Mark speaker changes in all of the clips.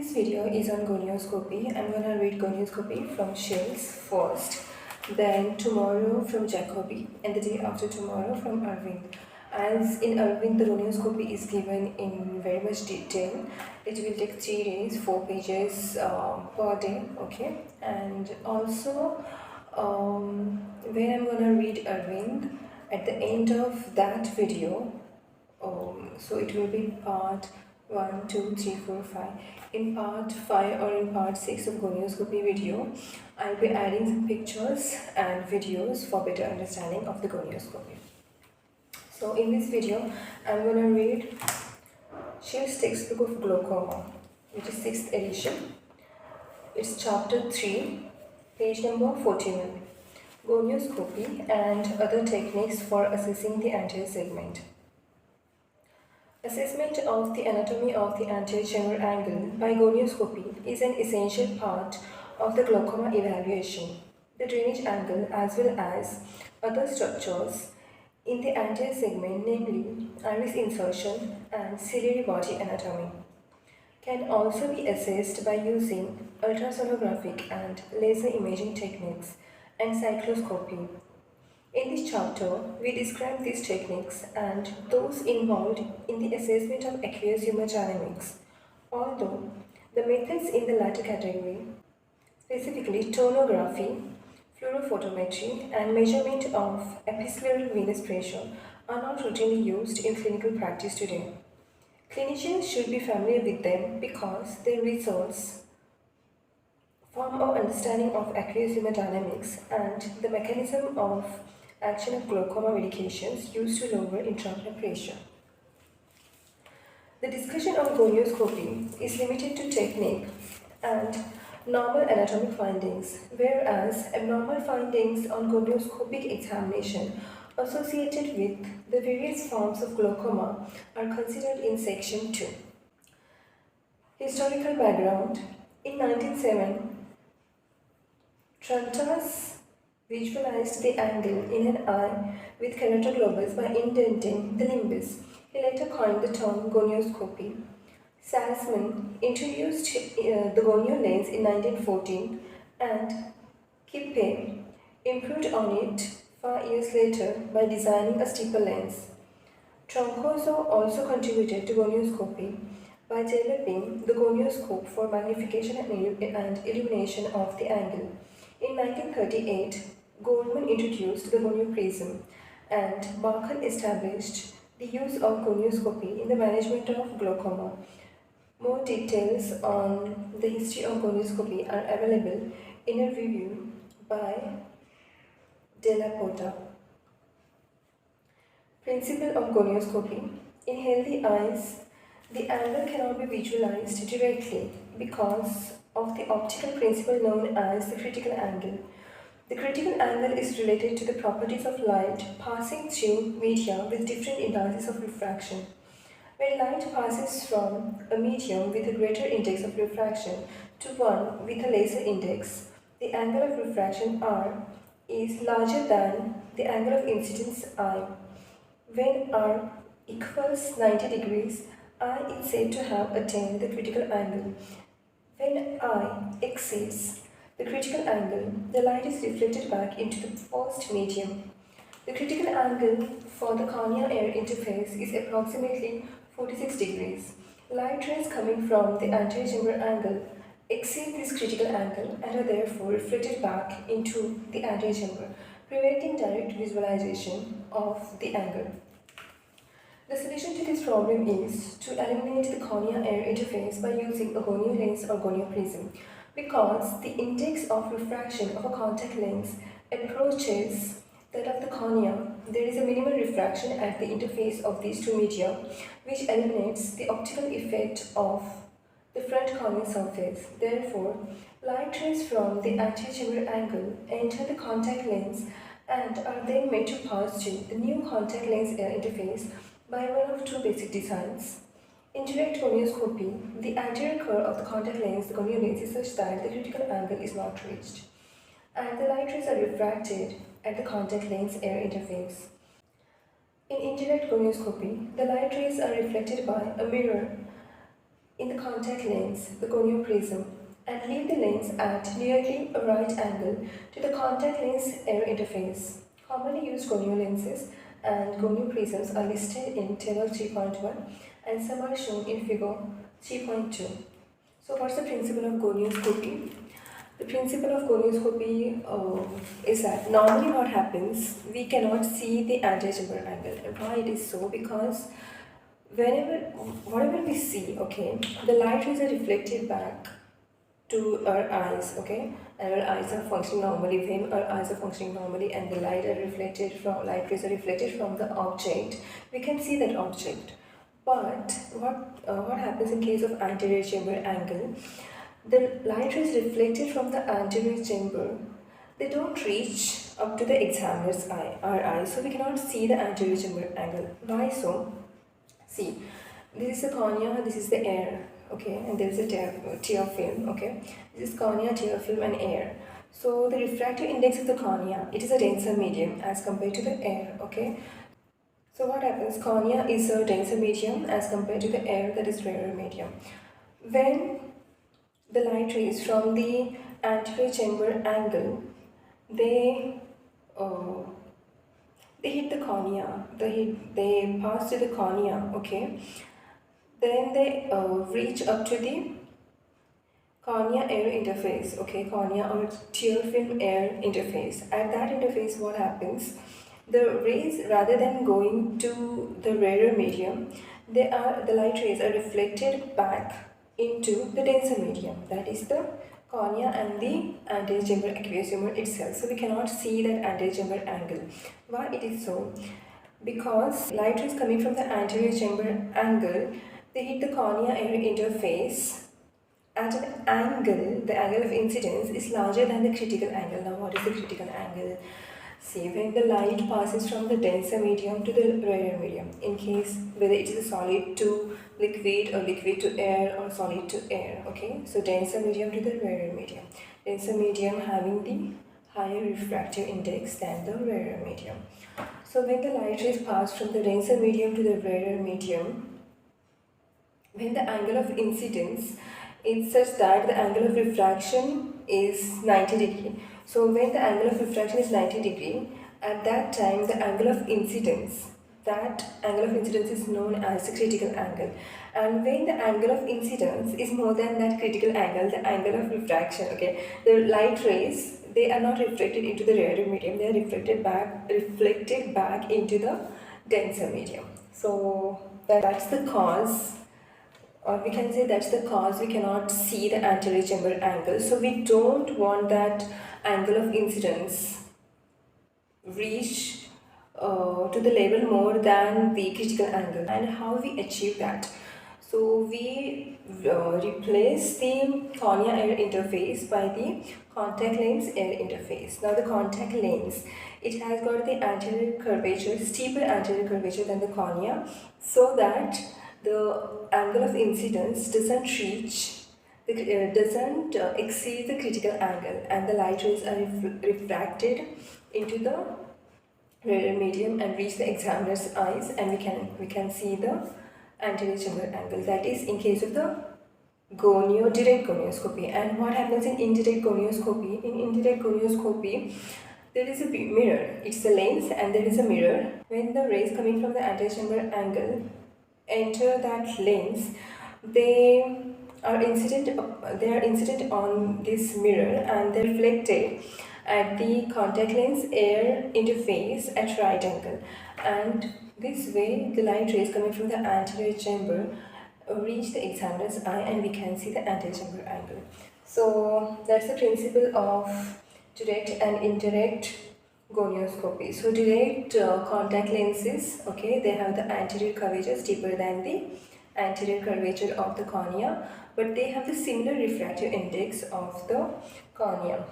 Speaker 1: This video is on gonioscopy. I'm gonna read gonioscopy from Shields first, then tomorrow from Jacobi, and the day after tomorrow from Arvind. As in Arvind, the gonioscopy is given in very much detail. It will take 3 days, 4 pages per day, okay? And also, when I'm gonna read Arvind, at the end of that video, so it will be part 1, 2, 3, 4, 5. In part 5 or in part 6 of gonioscopy video, I'll be adding some pictures and videos for better understanding of the gonioscopy. So in this video, I'm going to read Shields' textbook of glaucoma, which is 6th edition. It's chapter 3, page number 41. Gonioscopy and other techniques for assessing the anterior segment. Assessment of the anatomy of the anterior chamber angle by gonioscopy is an essential part of the glaucoma evaluation. The drainage angle as well as other structures in the anterior segment, namely iris insertion and ciliary body anatomy, can also be assessed by using ultrasonographic and laser imaging techniques and cycloscopy. In this chapter, we describe these techniques and those involved in the assessment of aqueous humor dynamics, although the methods in the latter category, specifically tonography, fluorophotometry, and measurement of episcleral venous pressure, are not routinely used in clinical practice today. Clinicians should be familiar with them because their results form our understanding of aqueous humor dynamics and the mechanism of action of glaucoma medications used to lower intraocular pressure. The discussion of gonioscopy is limited to technique and normal anatomic findings, whereas abnormal findings on gonioscopic examination associated with the various forms of glaucoma are considered in section 2. Historical background. In 1907, Trantas visualized the angle in an eye with keratoglobus by indenting the limbus. He later coined the term gonioscopy. Salzman introduced the gonio lens in 1914 and Kippe improved on it 5 years later by designing a steeper lens. Troncoso also contributed to gonioscopy by developing the gonioscope for magnification and illumination of the angle. In 1938, Goldman introduced the gonioprism, and Barkan established the use of gonioscopy in the management of glaucoma. More details on the history of gonioscopy are available in a review by Della Porta. Principle of gonioscopy. In healthy eyes, the angle cannot be visualized directly because of the optical principle known as the critical angle. The critical angle is related to the properties of light passing through media with different indices of refraction. When light passes from a medium with a greater index of refraction to one with a lesser index, the angle of refraction R is larger than the angle of incidence I. When R equals 90 degrees, I is said to have attained the critical angle. When I exceeds the critical angle, the light is reflected back into the first medium. The critical angle for the cornea-air interface is approximately 46 degrees. Light rays coming from the anterior chamber angle exceed this critical angle and are therefore reflected back into the anterior chamber, preventing direct visualization of the angle. The solution to this problem is to eliminate the cornea-air interface by using a gonio lens or gonioprism. Because the index of refraction of a contact lens approaches that of the cornea, there is a minimal refraction at the interface of these two media, which eliminates the optical effect of the front corneal surface. Therefore, light rays from the anterior chamber angle enter the contact lens and are then made to pass through the new contact lens air interface by one of two basic designs. In direct gonioscopy, the anterior curve of the contact lens, the gonio lens, is such that the critical angle is not reached, and the light rays are refracted at the contact lens air interface. In indirect gonioscopy, the light rays are reflected by a mirror in the contact lens, the gonioprism, and leave the lens at nearly a right angle to the contact lens air interface. Commonly used gonio lenses and gonioprisms are listed in table 3.1 and some are shown in figure 3.2. So what's the principle of gonioscopy? The principle of gonioscopy is that normally what happens, we cannot see the antechamber angle. And why it is so? Because whatever we see, okay, the light rays are reflected back to our eyes, okay, and our eyes are functioning normally. When our eyes are functioning normally and the light rays are reflected from the object, we can see that object. But what happens in case of anterior chamber angle? The light rays reflected from the anterior chamber, they don't reach up to the examiner's eye, our eye, so we cannot see the anterior chamber angle. Why so? See, this is the cornea, this is the air, okay, and there is a tear film, okay. This is cornea, tear film, and air. So the refractive index of the cornea, it is a denser medium as compared to the air, okay. So what happens? Cornea is a denser medium as compared to the air, that is rarer medium. When the light rays from the anterior chamber angle, they hit the cornea, they pass to the cornea, okay. Then they reach up to the cornea air interface, okay, cornea or tear film air interface. At that interface, what happens? The rays, rather than going to the rarer medium, the light rays are reflected back into the denser medium, that is the cornea and the anterior chamber aqueous humor itself. So we cannot see that anterior chamber angle. Why it is so? Because light rays coming from the anterior chamber angle, they hit the cornea air interface at an angle. The angle of incidence is larger than the critical angle. Now what is the critical angle? See, when the light passes from the denser medium to the rarer medium, in case whether it is a solid to liquid or liquid to air or solid to air, okay, so denser medium to the rarer medium, denser medium having the higher refractive index than the rarer medium. So when the light rays pass from the denser medium to the rarer medium, when the angle of incidence is such that the angle of refraction is 90 degree. So when the angle of refraction is 90 degree, at that time the angle of incidence, that angle of incidence is known as the critical angle. And when the angle of incidence is more than that critical angle, the angle of refraction, okay, the light rays, they are not reflected into the rarer medium, they are reflected back into the denser medium. So that's the cause, or we can say that's the cause we cannot see the anterior chamber angle. So we don't want that angle of incidence reach to the level more than the critical angle. And how we achieve that? So we replace the cornea air interface by the contact lens air interface. Now the contact lens, it has got the anterior curvature, steeper anterior curvature than the cornea, so that the angle of incidence doesn't exceed the critical angle, and the light rays are refracted into the rarer medium and reach the examiner's eyes, and we can see the anterior chamber angle. That is in case of the direct gonioscopy. And what happens in indirect gonioscopy? In indirect gonioscopy, there is a mirror. It's a lens and there is a mirror. When the rays coming from the anterior chamber angle enter that lens, they are incident on this mirror and they're reflected at the contact lens air interface at right angle, and this way the light rays coming from the anterior chamber reach the examiner's eye and we can see the anterior chamber angle. So that's the principle of direct and indirect gonioscopy. So direct contact lenses, okay, they have the anterior curvature steeper than the anterior curvature of the cornea, but they have the similar refractive index of the cornea,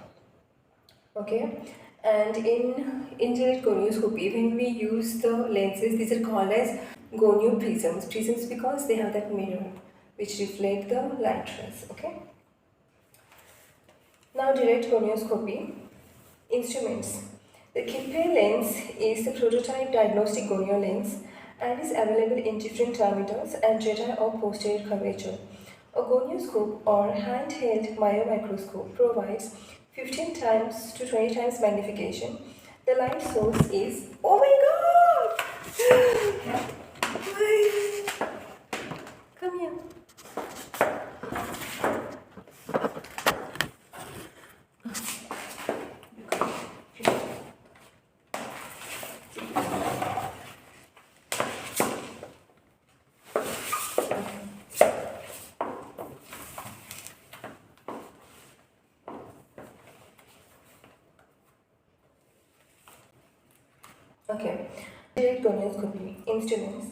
Speaker 1: okay. And in indirect gonioscopy, when we use the lenses, these are called as gonioprisms because they have that mirror which reflect the light rays, okay. Now direct gonioscopy instruments. The Kippe lens is the prototype diagnostic gonio lens and is available in different diameters and rete or posterior curvature. A gonioscope or handheld microscope provides 15 times to 20 times magnification. The light source is, oh my god! Come here. Okay. Direct gonioscopy instruments.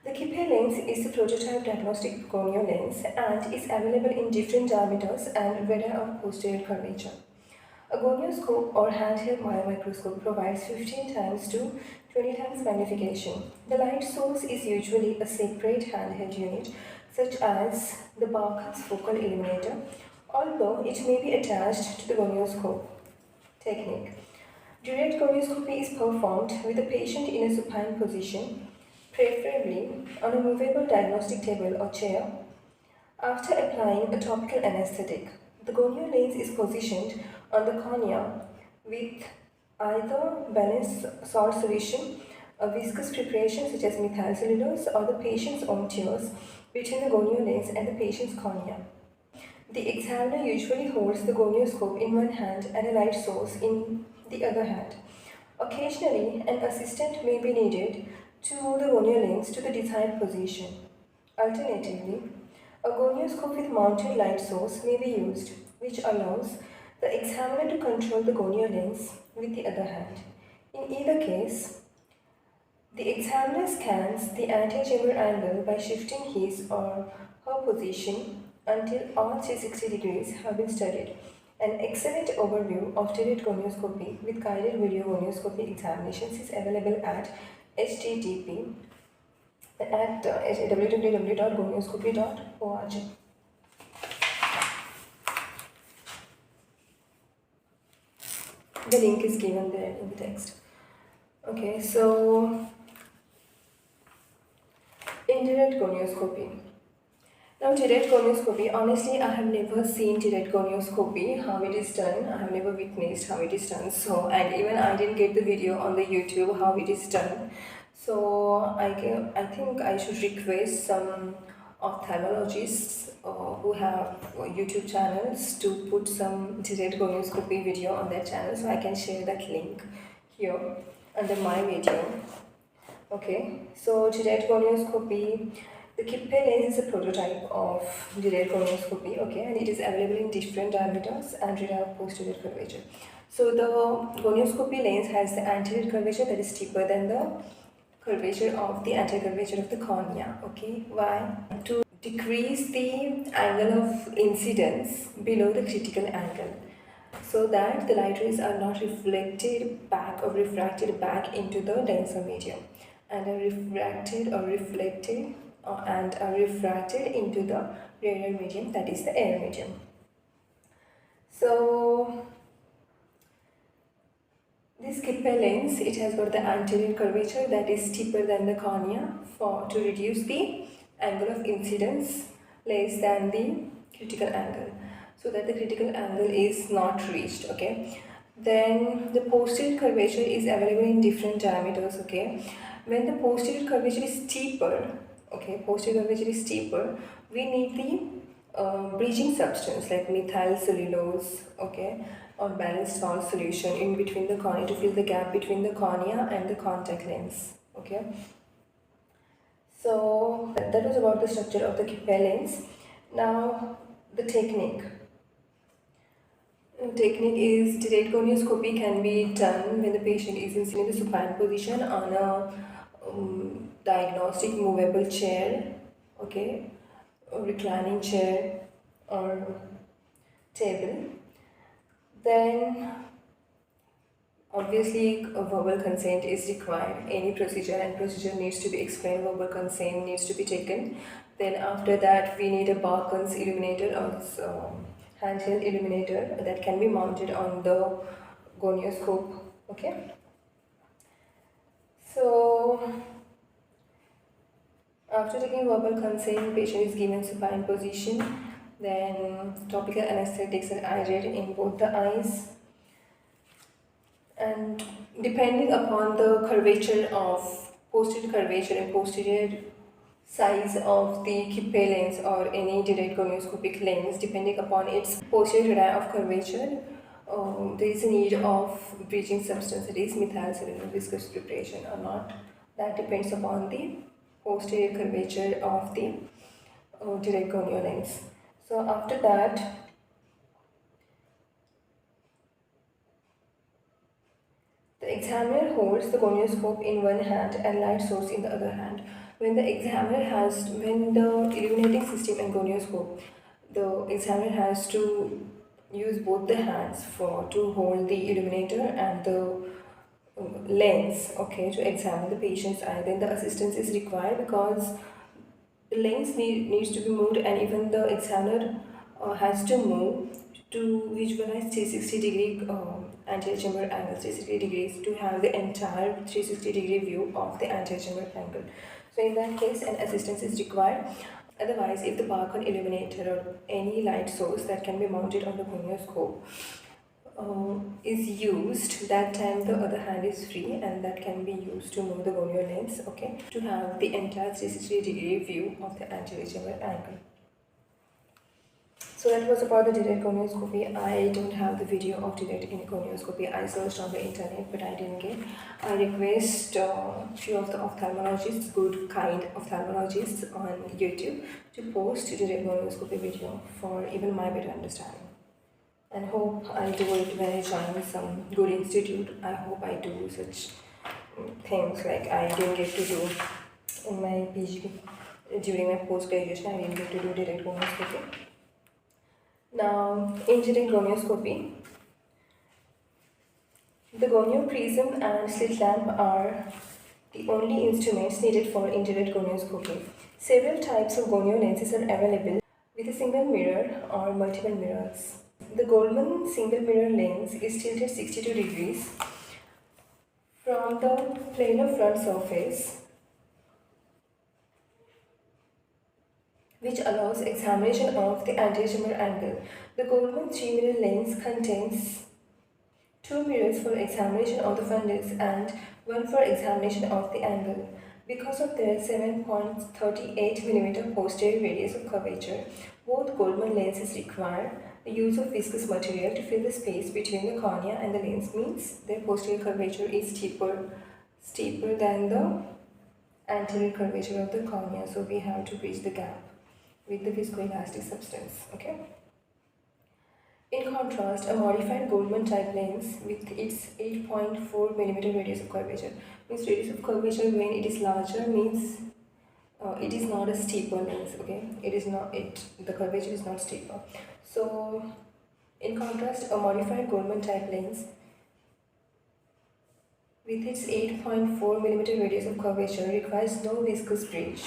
Speaker 1: The Kippe lens is the prototype diagnostic gonio lens and is available in different diameters and radar of posterior curvature. A gonioscope or handheld microscope provides 15 times to 20 times magnification. The light source is usually a separate handheld unit, such as the Barkhan's focal illuminator, although it may be attached to the gonioscope. Technique. Direct gonioscopy is performed with the patient in a supine position, preferably on a movable diagnostic table or chair, after applying a topical anesthetic. The gonio lens is positioned on the cornea with either balanced salt solution, a viscous preparation such as methyl cellulose, or the patient's own tears between the gonio lens and the patient's cornea. The examiner usually holds the gonioscope in one hand and a light source in the other hand. Occasionally, an assistant may be needed to move the gonio lens to the desired position. Alternatively, a gonioscope with mounted light source may be used, which allows the examiner to control the gonio lens with the other hand. In either case, the examiner scans the antechamber angle by shifting his or her position until all 360 degrees have been studied. An excellent overview of direct gonioscopy with guided video gonioscopy examinations is available at http at www.gonioscopy.org. The link is given there in the text. Okay, so indirect gonioscopy. Now, direct gonioscopy, honestly, I have never seen direct gonioscopy, how it is done. I have never witnessed how it is done. So, and even I didn't get the video on the YouTube how it is done. So, I think I should request some ophthalmologists who have YouTube channels to put some direct gonioscopy video on their channel. So, I can share that link here under my video. Okay, so direct gonioscopy, the Kippe lens is a prototype of direct gonioscopy, okay, and it is available in different diameters and radar posterior curvature. So the gonioscopy lens has the anterior curvature that is steeper than the curvature of the anterior curvature of the cornea, okay. Why? To decrease the angle of incidence below the critical angle, so that the light rays are not reflected back or refracted back into the denser medium and are refracted or reflected and are refracted into the rarer medium, that is the air medium. So this Kippe lens, it has got the anterior curvature that is steeper than the cornea to reduce the angle of incidence less than the critical angle, so that the critical angle is not reached, okay. Then the posterior curvature is available in different diameters, okay. When the posterior curvature is steeper, okay, posterior curvature is steeper, we need the bridging substance like methyl cellulose, okay, or balanced salt solution in between the cornea to fill the gap between the cornea and the contact lens, okay. So that was about the structure of the Kippe lens. Now the technique. Technique is direct gonioscopy can be done when the patient is in the supine position on a diagnostic movable chair, okay, a reclining chair or table. Then obviously a verbal consent is required. Any procedure and procedure needs to be explained, verbal consent needs to be taken. Then after that we need a Barkhan's illuminator or handheld illuminator that can be mounted on the gonioscope, okay. So after taking verbal consent, patient is given supine position Then topical anesthetics are added in both the eyes, and depending upon the curvature of posterior curvature and posterior size of the Kippe lens or any direct gonioscopic lens, depending upon its posterior radii of curvature, there is a need of bridging substance, that is methylcellulose viscous preparation or not. That depends upon the posterior curvature of the direct gonio lens. So after that, the examiner holds the gonioscope in one hand and light source in the other hand. When the illuminating system and gonioscope, the examiner has to use both the hands to hold the illuminator and the lens, okay, to examine the patient's eye. Then the assistance is required because the lens needs to be moved, and even the examiner has to move to visualize 360-degree anterior chamber angle, 360 degrees, to have the entire 360-degree view of the anterior chamber angle. So in that case, an assistance is required. Otherwise, if the Barcon illuminator or any light source that can be mounted on the gonioscope is used, that time the other hand is free, and that can be used to move the gonio lens, okay, to have the entire 360-degree view of the anterior chamber angle. So that was about the direct gonioscopy. I don't have the video of direct gonioscopy. I searched on the internet, but I didn't get. I request few of the ophthalmologists, good kind ophthalmologists on YouTube, to post direct gonioscopy video for even my better understanding. And hope I do it when I join some good institute. I hope I do such things like I didn't get to do in my PG. During my post-graduation, I didn't get to do direct gonioscopy. Now, in direct gonioscopy, the gonio prism and slit lamp are the only instruments needed for indirect gonioscopy. Several types of gonio lenses are available with a single mirror or multiple mirrors. The Goldman single mirror lens is tilted 62 degrees from the planar front surface, which allows examination of the anterior chamber angle. The Goldman 3-mirror lens contains 2 mirrors for examination of the fundus and 1 for examination of the angle. Because of their 7.38 mm posterior radius of curvature, both Goldman lenses require the use of viscous material to fill the space between the cornea and the lens, means their posterior curvature is steeper than the anterior curvature of the cornea, so we have to bridge the gap with the viscoelastic substance, okay? In contrast, a modified Goldman type lens with its 8.4 mm radius of curvature, means radius of curvature when it is larger means it is not a steeper lens, okay? The curvature is not steeper. So in contrast, a modified Goldman type lens with its 8.4 mm radius of curvature requires no viscous bridge.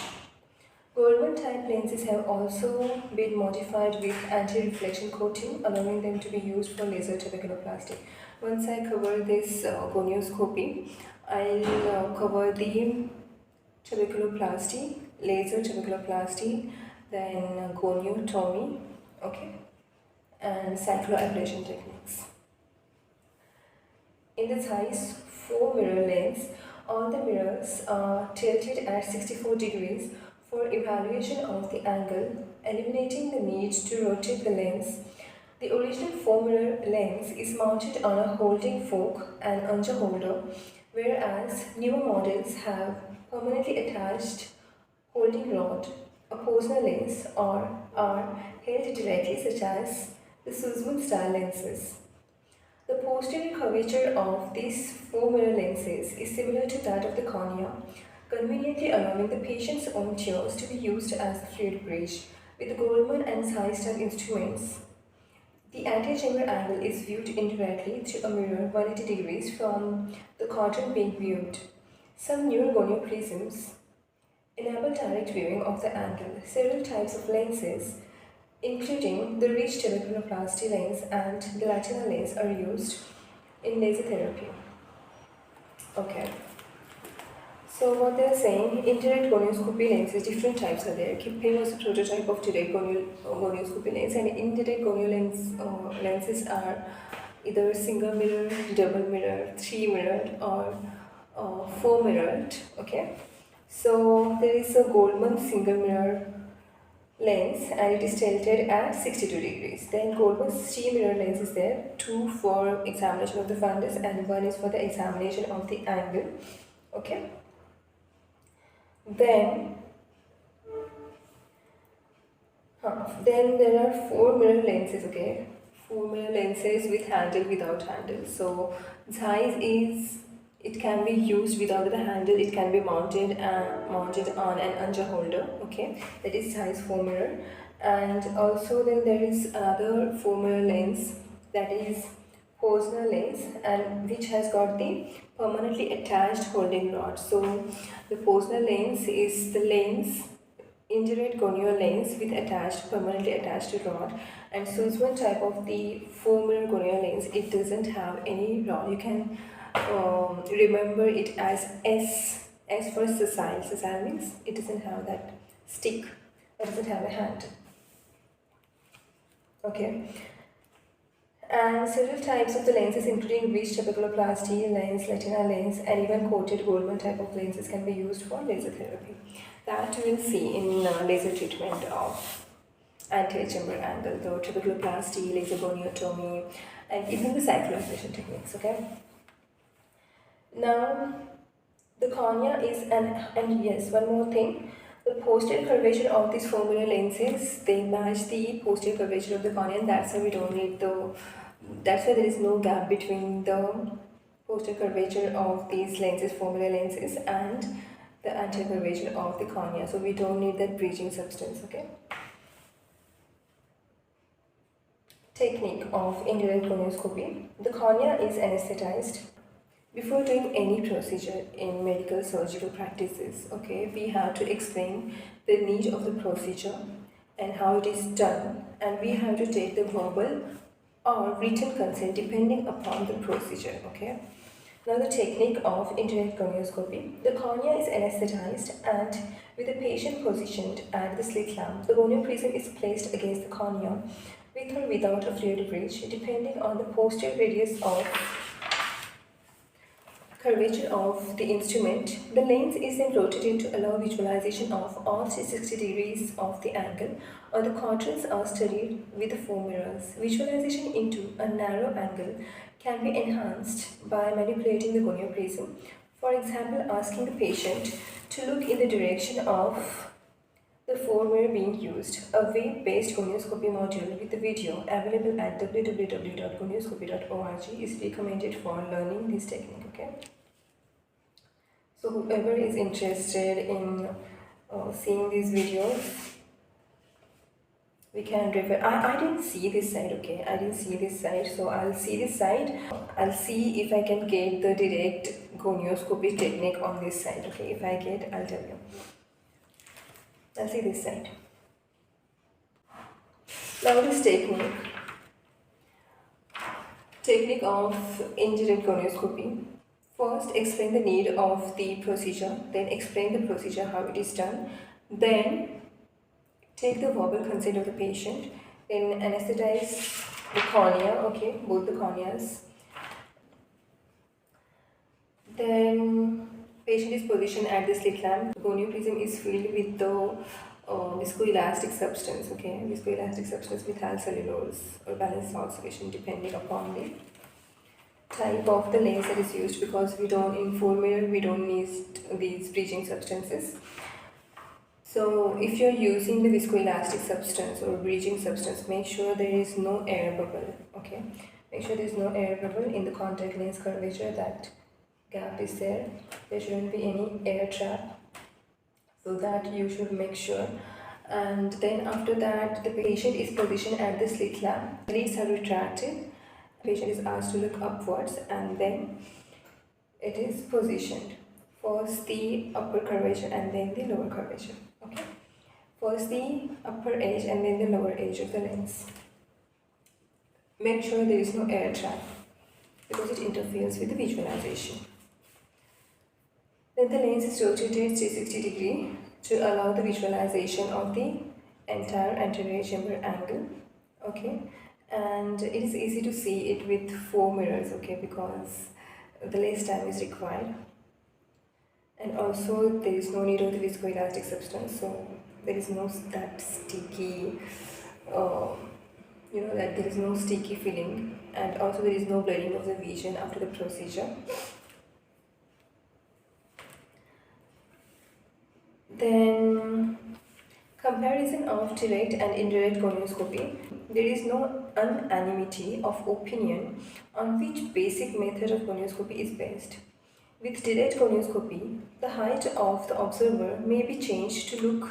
Speaker 1: Goldman type lenses have also been modified with anti-reflection coating, allowing them to be used for laser trabeculoplasty. Once I cover this gonioscopy, I'll cover the trabeculoplasty, laser trabeculoplasty, then goniotomy, okay, and cycloablation techniques. In the Zeiss 4-mirror lens, all the mirrors are tilted at 64 degrees for evaluation of the angle, eliminating the need to rotate the lens. The original 4-mirror lens is mounted on a holding fork and unja holder, whereas newer models have permanently attached holding rod, a Posner lens, or are held directly, such as the Sussman style lenses. The posterior curvature of these 4-mirror lenses is similar to that of the cornea, conveniently allowing the patient's own tears to be used as a fluid bridge. With the Goldman and Zeiss type instruments, the anterior chamber angle is viewed indirectly through a mirror 180 degrees from the quadrant being viewed. Some newer gonio prisms enable direct viewing of the angle. Several types of lenses, including the ridge trabeculoplasty lens and the lateral lens, are used in laser therapy. Okay. So what they're saying, indirect gonioscopy lenses, different types are there. Kipping was a prototype of direct gonioscopy lens, and indirect lenses are either single mirror, double mirror, three mirrored, or four mirrored. Okay, so there is a Goldman single mirror lens and it is tilted at 62 degrees. Then Goldman's three mirror lens is there, two for examination of the fundus and one is for the examination of the angle. Okay. Then, then there are four mirror lenses, okay? Four mirror lenses with handle, without handle. So, size is, it can be used without the handle, it can be mounted on an unja holder, okay? That is size 4 mirror. And also then there is another 4 mirror lens, that is Posner lens, and which has got the permanently attached holding rod. So the Posner lens is the lens, indirect gonio lens with permanently attached rod, and Sussman type of the 4 mirror gonio lens, it doesn't have any rod. You can remember it as S. S for sessile. Sessile means it doesn't have that stick, it doesn't have a hand. Okay. And several types of the lenses, including ridged trabeculoplasty lens, Latina lens, and even coated Goldman type of lenses, can be used for laser therapy. That we will see in laser treatment of anterior chamber angle, the trabeculoplasty, laser goniotomy, and even the cycloablation techniques. Okay. Now, the cornea is and yes, one more thing. The posterior curvature of these 4 mirror lenses, they match the posterior curvature of the cornea, and that's why we don't need that's why there is no gap between the posterior curvature of these lenses, 4 mirror lenses, and the anterior curvature of the cornea. So we don't need that bridging substance, okay? Technique of indirect gonioscopy. The cornea is anesthetized. Before doing any procedure in medical surgical practices, okay, we have to explain the need of the procedure and how it is done, and we have to take the verbal or written consent depending upon the procedure, okay. Now the technique of indirect gonioscopy. The cornea is anesthetized and with the patient positioned at the slit lamp, the gonioprism is placed against the cornea with or without a fluid bridge depending on the posterior radius of curvature of the instrument. The lens is then rotated to allow visualization of all 360 degrees of the angle, or the quadrants are studied with the 4 mirrors. Visualization into a narrow angle can be enhanced by manipulating the gonioprism. For example, asking the patient to look in the direction of the 4 mirror being used. A web-based gonioscopy module with the video available at www.gonioscopy.org is recommended for learning this technique, okay? So whoever is interested in seeing these videos, we can refer. I didn't see this side, okay? I didn't see this side, so I'll see this side. I'll see if I can get the direct gonioscopy technique on this side, okay? If I get, I'll tell you. I'll see this side. Now this technique of indirect gonioscopy. First, explain the need of the procedure, then explain the procedure, how it is done, then take the verbal consent of the patient, then anesthetize the cornea, okay, both the corneas. Then patient is positioned at the slit lamp. The gonioprism is filled with the viscoelastic substance, okay, viscoelastic substance with cellulose or balanced salt solution depending upon the type of the lens that is used, because we don't, in 4 mirror, we don't need these bridging substances. So if you're using the viscoelastic substance or bridging substance, make sure there is no air bubble, okay? Make sure there is no air bubble in the contact lens curvature, that gap is there. There shouldn't be any air trap, so that you should make sure. And then after that, the patient is positioned at the slit lamp. The lids are retracted. The patient is asked to look upwards, and then it is positioned. First the upper curvature and then the lower curvature. Okay. First the upper edge and then the lower edge of the lens. Make sure there is no air trap because it interferes with the visualization. Then the lens is rotated 360 degree to allow the visualization of the entire anterior chamber angle. Okay, and it is easy to see it with 4 mirrors. Okay, because the less time is required, and also there is no need of the viscoelastic substance, so there is no that sticky. Uh, that there is no sticky feeling, and also there is no blurring of the vision after the procedure. Then comparison of direct and indirect gonioscopy. There is no unanimity of opinion on which basic method of gonioscopy is best. With direct gonioscopy, the height of the observer may be changed to look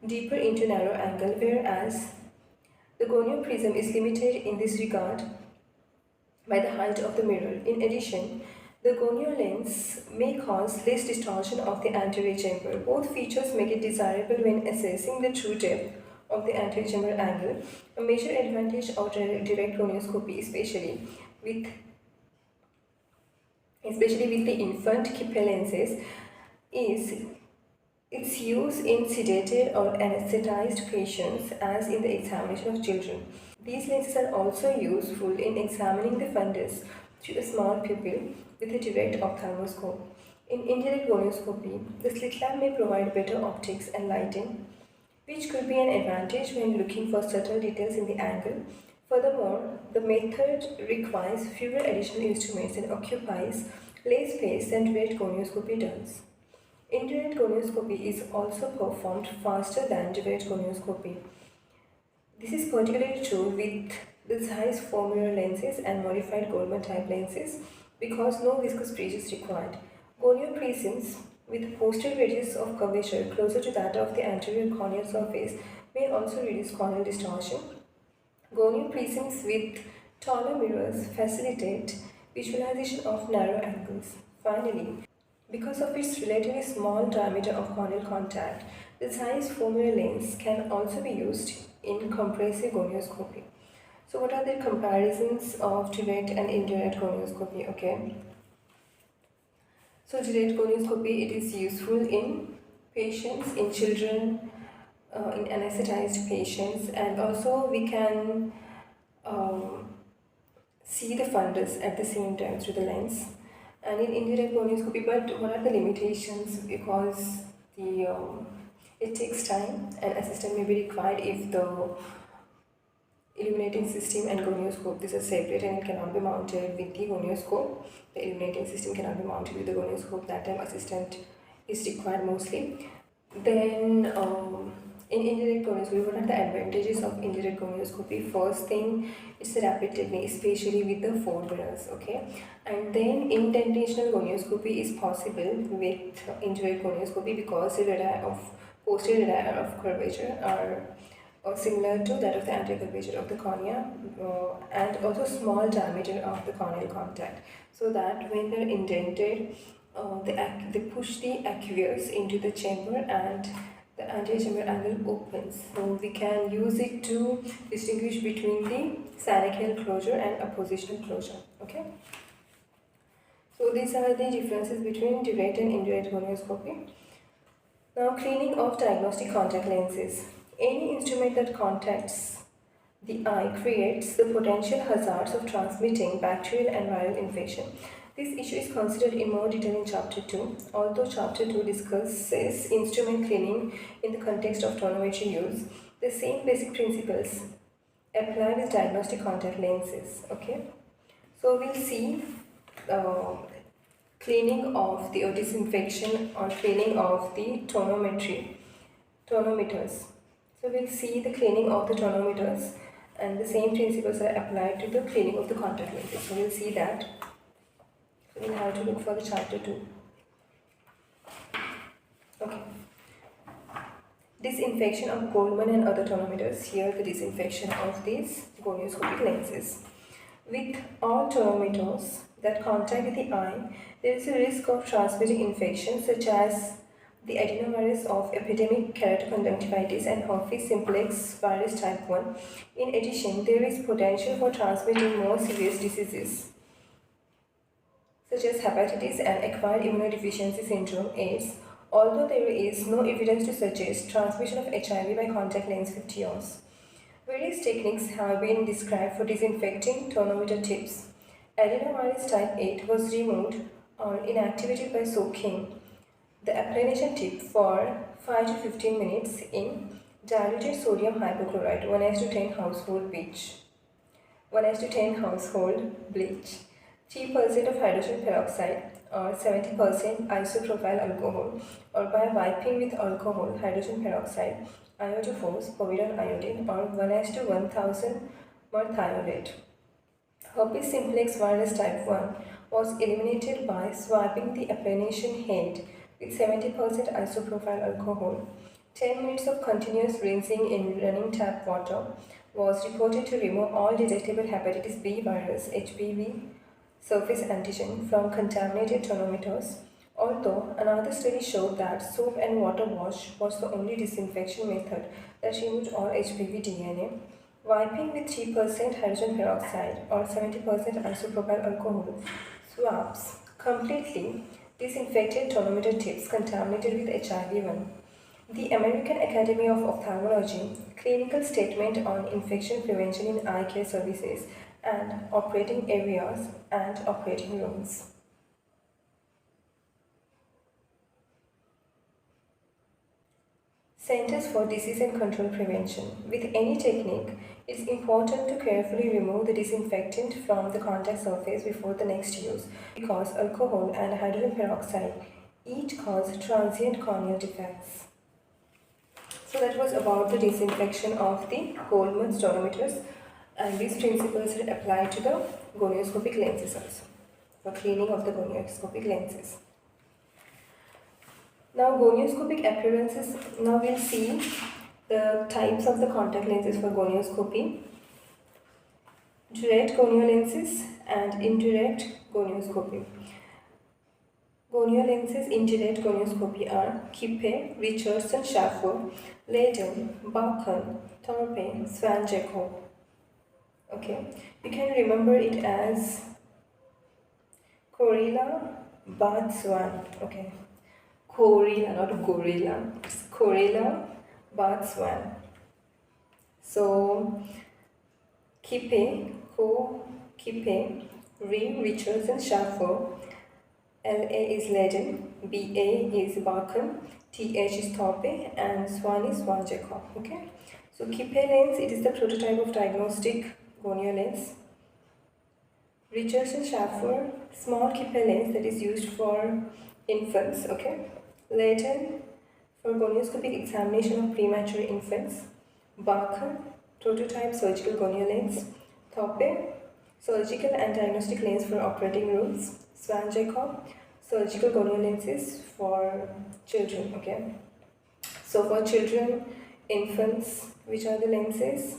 Speaker 1: deeper into narrow angle, whereas the gonio prism is limited in this regard by the height of the mirror. In addition, the gonio lens may cause less distortion of the anterior chamber. Both features make it desirable when assessing the true depth of the anterior chamber angle. A major advantage of direct gonioscopy, with with the infant Kippe lenses, is its use in sedated or anesthetized patients, as in the examination of children. These lenses are also useful in examining the fundus through a small pupil with a direct ophthalmoscope. In indirect gonioscopy, the slit lamp may provide better optics and lighting, which could be an advantage when looking for subtle details in the angle. Furthermore, the method requires fewer additional instruments and occupies less space than direct gonioscopy does. Indirect gonioscopy is also performed faster than direct gonioscopy. This is particularly true with the Zeiss 4-mirror lenses and modified Goldman type lenses because no viscous bridge is required. Gonio prisms with posterior radius of curvature closer to that of the anterior corneal surface may also reduce corneal distortion. Gonio prisms with taller mirrors facilitate visualization of narrow angles. Finally, because of its relatively small diameter of corneal contact, the Zeiss 4-mirror lens can also be used in compressive gonioscopy. So what are the comparisons of direct and indirect gonioscopy? Okay. So direct gonioscopy, it is useful in patients, in children, in anesthetized patients, and also we can um, see the fundus at the same time through the lens. And in indirect gonioscopy, but what are the limitations? Because it takes time and assistant may be required if the illuminating system and gonioscope, this is separate and it cannot be mounted with the gonioscope. The illuminating system cannot be mounted with the gonioscope. That time assistant is required mostly. Then in indirect gonioscopy, what are the advantages of indirect gonioscopy? First thing, it's a rapid technique, especially with the 4 mirrors, okay? And then indentational gonioscopy is possible with indirect gonioscopy because the radii of posterior radii of curvature are similar to that of the anterior curvature of the cornea, and also small diameter of the corneal contact, so that when they're indented, they push the aqueous into the chamber and the anterior chamber angle opens. So we can use it to distinguish between the synachial closure and appositional closure. Okay. So these are the differences between direct and indirect gonioscopy. Now, cleaning of diagnostic contact lenses. Any instrument that contacts the eye creates the potential hazards of transmitting bacterial and viral infection. This issue is considered in more detail in Chapter 2, although Chapter 2 discusses instrument cleaning in the context of tonometry use. The same basic principles apply with diagnostic contact lenses. Okay, so we'll see cleaning of the or disinfection or cleaning of the tonometers. So we'll see the cleaning of the tonometers, and the same principles are applied to the cleaning of the contact lenses. So we'll see that. So we'll have to look for the Chapter 2. Okay. Disinfection of Goldman and other tonometers. Here the disinfection of these gonioscopic lenses. With all tonometers that contact with the eye, there is a risk of transmitting infections such as the adenovirus of epidemic keratoconjunctivitis and herpes simplex virus type 1. In addition, there is potential for transmitting more serious diseases such as hepatitis and acquired immunodeficiency syndrome (AIDS), although there is no evidence to suggest transmission of HIV by contact lens with tears. Various techniques have been described for disinfecting tonometer tips. Adenovirus type 8 was removed or inactivated by soaking the applanation tip for 5 to 15 minutes in diluted sodium hypochlorite 1:10 household bleach. 1:10 household bleach. 3% of hydrogen peroxide or 70% isopropyl alcohol, or by wiping with alcohol, hydrogen peroxide, iodophos, povidone iodine, or 1:1000 merthiolate. Herpes simplex virus type 1 was eliminated by swabing the applanation head with 70% isopropyl alcohol. 10 minutes of continuous rinsing in running tap water was reported to remove all detectable hepatitis B virus (HBV) surface antigen from contaminated tonometers, although another study showed that soap and water wash was the only disinfection method that removed all HBV DNA. Wiping with 3% hydrogen peroxide or 70% isopropyl alcohol swabs completely disinfected tonometer tips contaminated with HIV-1. The American Academy of Ophthalmology Clinical Statement on Infection Prevention in Eye Care Services and Operating Areas and Operating Rooms. Centers for Disease and Control Prevention. With any technique, it is important to carefully remove the disinfectant from the contact surface before the next use, because alcohol and hydrogen peroxide each cause transient corneal defects. So that was about the disinfection of the Goldman's tonometers, and these principles are applied to the gonioscopic lenses also, for cleaning of the gonioscopic lenses. Now gonioscopic appearances, now we'll see the types of the contact lenses for gonioscopy. Direct gonio lenses and indirect gonioscopy. Gonio lenses in direct gonioscopy are Kippe, Richardson, Schaffer, Leyden, Bacon, Thorpe, Swan-Jacob. Okay, you can remember it as Corilla, Bath, Swan. Okay, Corilla, not gorilla. It's Corilla, Bath, Swan. So Kippe, Kippe, Richardson, Schaffer. LA is Leyden, BA is Bacon, TH is Thorpe, and Swan is Swan-Jacob. Okay, so Kippe lens, it is the prototype of diagnostic gonio lens. Richardson Schaffer, small Kippe lens that is used for infants. Okay, Leyden for gonioscopic examination of premature infants. Bacon, prototype surgical gonio lens. Thorpe, surgical and diagnostic lens for operating rooms. Swan-Jacob, surgical gonio lenses for children. Okay, so for children, infants, which are the lenses?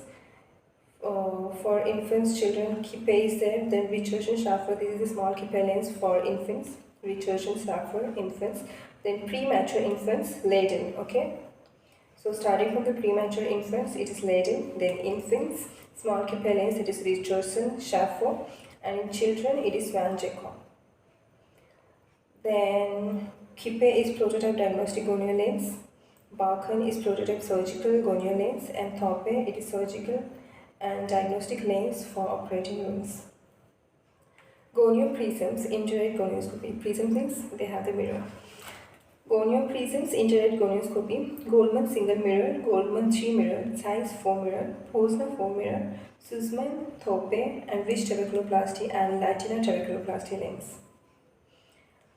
Speaker 1: For infants, children, Kippe is there. Then Richardson Schaffer, this is a small Kippe lens for infants. Richardson Schaffer, infants. Then premature infants, Leyden. Okay, so starting from the premature infants, it is Leyden. Then infants, small Kippe lens, it is Richardson Schaffer, and in children, it is Swan-Jacob. Then Kippe is prototype diagnostic gonio lens, Bacon is prototype surgical gonio lens, and Thorpe, it is surgical and diagnostic lens for operating rooms. Gonio prisms, indirect gonioscopy. Prism means they have the mirror. Gonio prisms, indirect gonioscopy. Goldman single mirror, Goldman 3 mirror, Zeiss 4 mirror, Posner 4 mirror, Sussman, Thorpe, and Rich trabeculoplasty and Latina trabeculoplasty lens.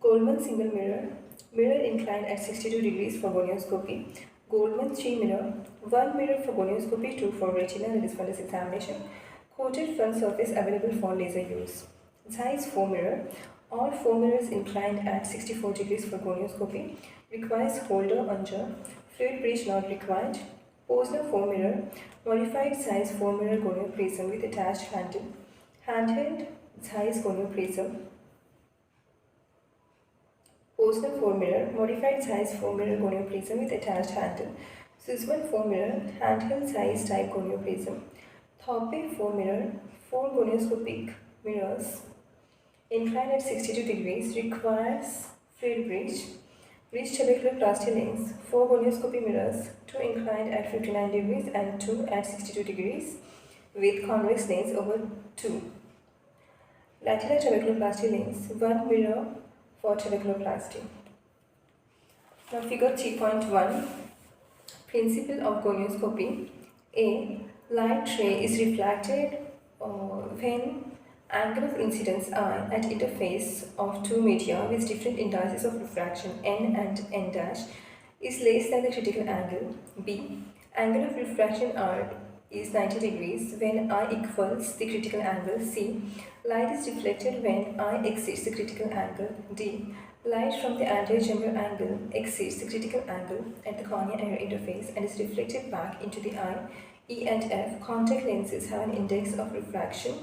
Speaker 1: Goldman single mirror, mirror inclined at 62 degrees for gonioscopy. Goldman 3 mirror, 1 mirror for gonioscopy, 2 for retina, that is fundus examination. Coated front surface available for laser use. Zeiss 4 mirror, all 4 mirrors inclined at 64 degrees for gonioscopy. Requires holder under, fluid bridge not required. Posner 4 mirror, modified Zeiss 4 mirror gonio prism with attached handle. Handheld Zeiss gonio prism. Posner 4 mirror, modified Zeiss 4 mirror gonio prism with attached handle. Sussman 4 mirror, handheld Zeiss type gonio prism. Thorpe 4 mirror, 4 gonioscopic mirrors Inclined at 62 degrees requires fluid bridge. Bridge trabeculoplasty lens, 4 gonioscopy mirrors, 2 inclined at 59 degrees and 2 at 62 degrees with convex lens over 2. Lateral trabeculoplasty lens, 1 mirror for trabeculoplasty. Now figure 3.1, principle of gonioscopy. A light ray is refracted when angle of incidence I at interface of two media with different indices of refraction n and n dash is less than the critical angle. B. Angle of refraction R is 90 degrees when I equals the critical angle. C. Light is reflected when I exceeds the critical angle. D. Light from the anterior chamber angle exceeds the critical angle at the cornea error interface and is reflected back into the eye. E and F. Contact lenses have an index of refraction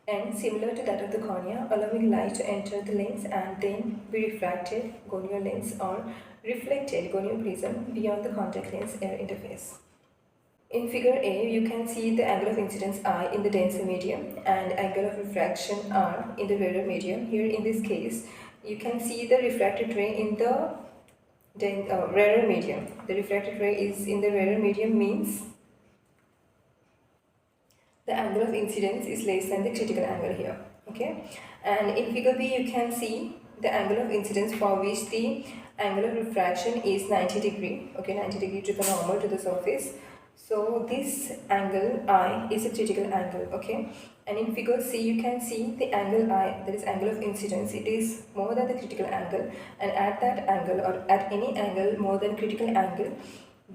Speaker 1: and similar to that of the cornea, allowing light to enter the lens and then be refracted gonio lens or reflected gonio prism beyond the contact lens air interface. In figure A, you can see the angle of incidence I in the denser medium and angle of refraction R in the rarer medium. Here in this case, you can see the refracted ray in the rarer medium. The refracted ray is in the rarer medium means the angle of incidence is less than the critical angle here. Okay, and in figure B you can see the angle of incidence for which the angle of refraction is 90 degree. Okay, 90 degree to the normal to the surface. So this angle I is a critical angle. Okay, and in figure C you can see the angle I, that is angle of incidence, it is more than the critical angle, and at that angle or at any angle more than critical angle,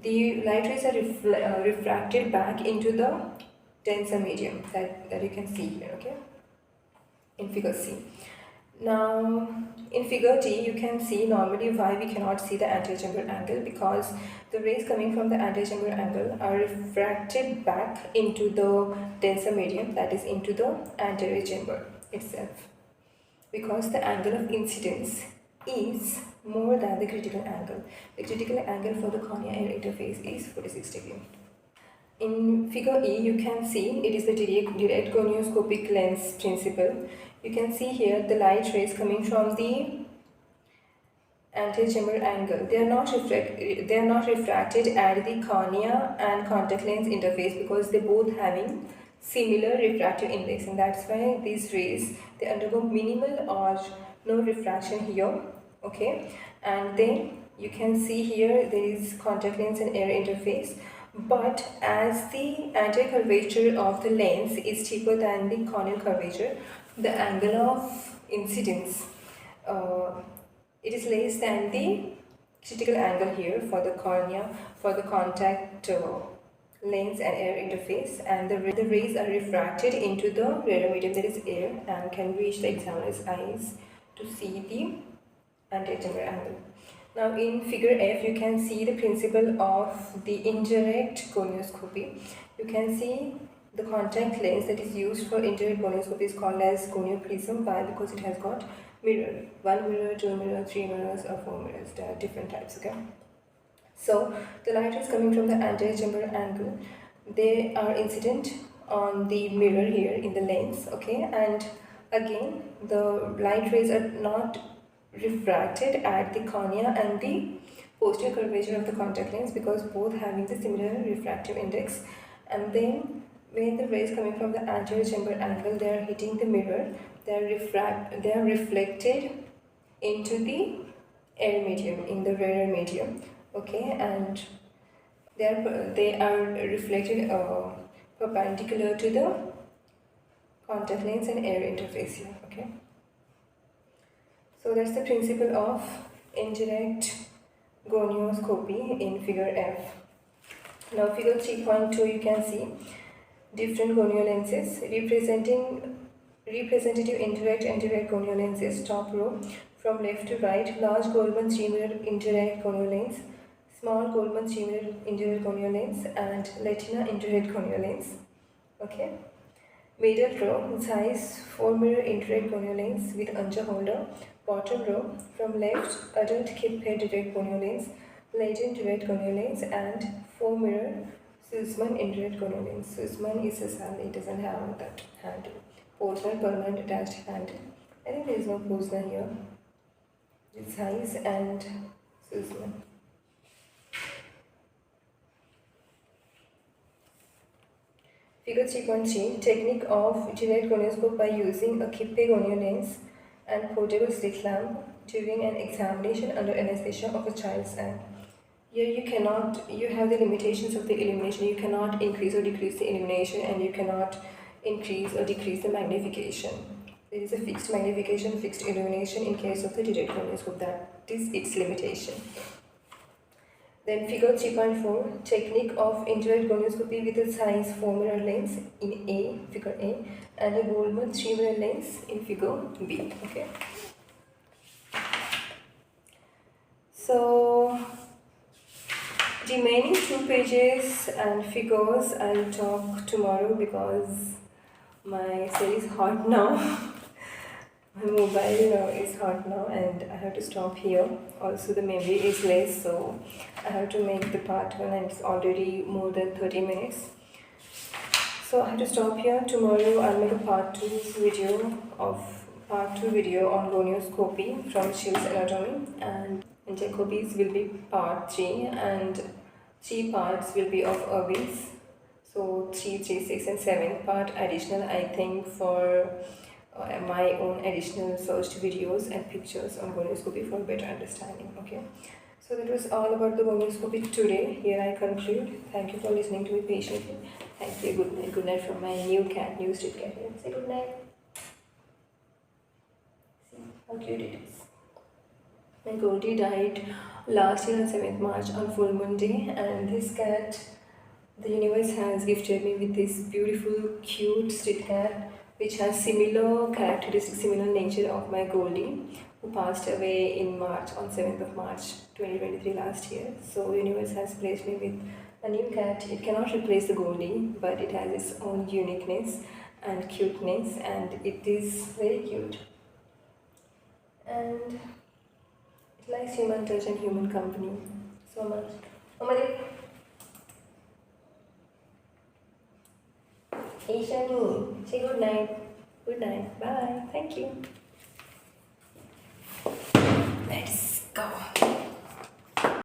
Speaker 1: the light rays are refracted back into the denser medium that you can see here, okay, in figure C. Now in figure D you can see normally why we cannot see the anterior chamber angle, because the rays coming from the anterior chamber angle are refracted back into the denser medium, that is into the anterior chamber itself, because the angle of incidence is more than the critical angle. The critical angle for the cornea air interface is 46 degrees. In figure E, you can see it is the direct gonioscopic lens principle. You can see here the light rays coming from the anterior chamber angle. They are not refracted at the cornea and contact lens interface because they both having similar refractive index, and that's why these rays they undergo minimal or no refraction here. Okay, and then you can see here there is contact lens and air interface. But as the anterior curvature of the lens is steeper than the corneal curvature, the angle of incidence it is less than the critical angle here for the cornea, for the contact lens and air interface, and the rays are refracted into the rarer medium, that is air, and can reach the examiner's eyes to see the anterior chamber angle. Now in figure F you can see the principle of the indirect gonioscopy. You can see the contact lens that is used for indirect gonioscopy is called as gonioprism. Why? Because it has got mirror, 1 mirror, 2 mirrors, 3 mirrors or 4 mirrors. There are different types. Okay, so the light is coming from the anterior chamber angle. They are incident on the mirror here in the lens. Okay, and again the light rays are not refracted at the cornea and the posterior curvature of the contact lens because both having the similar refractive index. And then when the rays coming from the anterior chamber angle, they are hitting the mirror, they are reflected into the air medium, in the rarer medium. Okay, and they are reflected perpendicular to the contact lens and air interface here. Okay, so that's the principle of indirect gonioscopy in figure F. Now figure 3.2 you can see different gonio lenses representative indirect and direct gonio lenses. Top row from left to right, large Goldman 3 mirror indirect gonio lens, small Goldman 3 mirror indirect gonio lens, and Latina indirect gonio lens. Okay. Middle row, size 4 mirror indirect gonio lens with anja holder. Bottom row, from left, adult kip pair direct gonio lens, latent direct gonio lens, and 4 mirror Sussman indirect gonio lens. Sussman is a cell, it doesn't have that handle. Portland permanent attached handle, I think there is no Posner here. It's size and Susan. Figure 3.3, technique of direct gonioscope by using a Kippe gonio lens and portable slit lamp during an examination under anesthesia of a child's eye. Here you have the limitations of the illumination. You cannot increase or decrease the illumination, and you cannot increase or decrease the magnification. There is a fixed magnification, fixed illumination in case of the direct gonioscope. That is its limitation. Then figure 3.4, technique of indirect gonioscopy with a size 4 mirror lens in A, figure A, and a Goldman 3 mirror lens in figure B. Okay. So remaining 2 pages and figures I'll talk tomorrow because my cell is hot now. My mobile is hot now and I have to stop here. Also the memory is less, so I have to make the part 1 and it's already more than 30 minutes. So I have to stop here. Tomorrow I'll make a part 2 video on gonioscopy from Shield's anatomy, and Jacobi's will be part 3, and 3 parts will be of Irwin's. So 3, 6 and 7 part additional, I think, for my own additional searched videos and pictures on gonioscopy for better understanding. Okay, so that was all about the gonioscopy today. Here I conclude. Thank you for listening to me patiently. Thank you. Good night. Good night from my new cat, new street cat here. Say good night. See how cute it is. My Goldie died last year on 7th March on full moon day, and this cat, the universe has gifted me with this beautiful, cute street cat which has similar characteristics, similar nature of my Goldie, who passed away in March, on 7th of March 2023 last year. So universe has placed me with a new cat. It cannot replace the Goldie, but it has its own uniqueness and cuteness, and it is very cute. And it likes human touch and human company so much. Hey Shani, say good night. Good night. Bye. Thank you.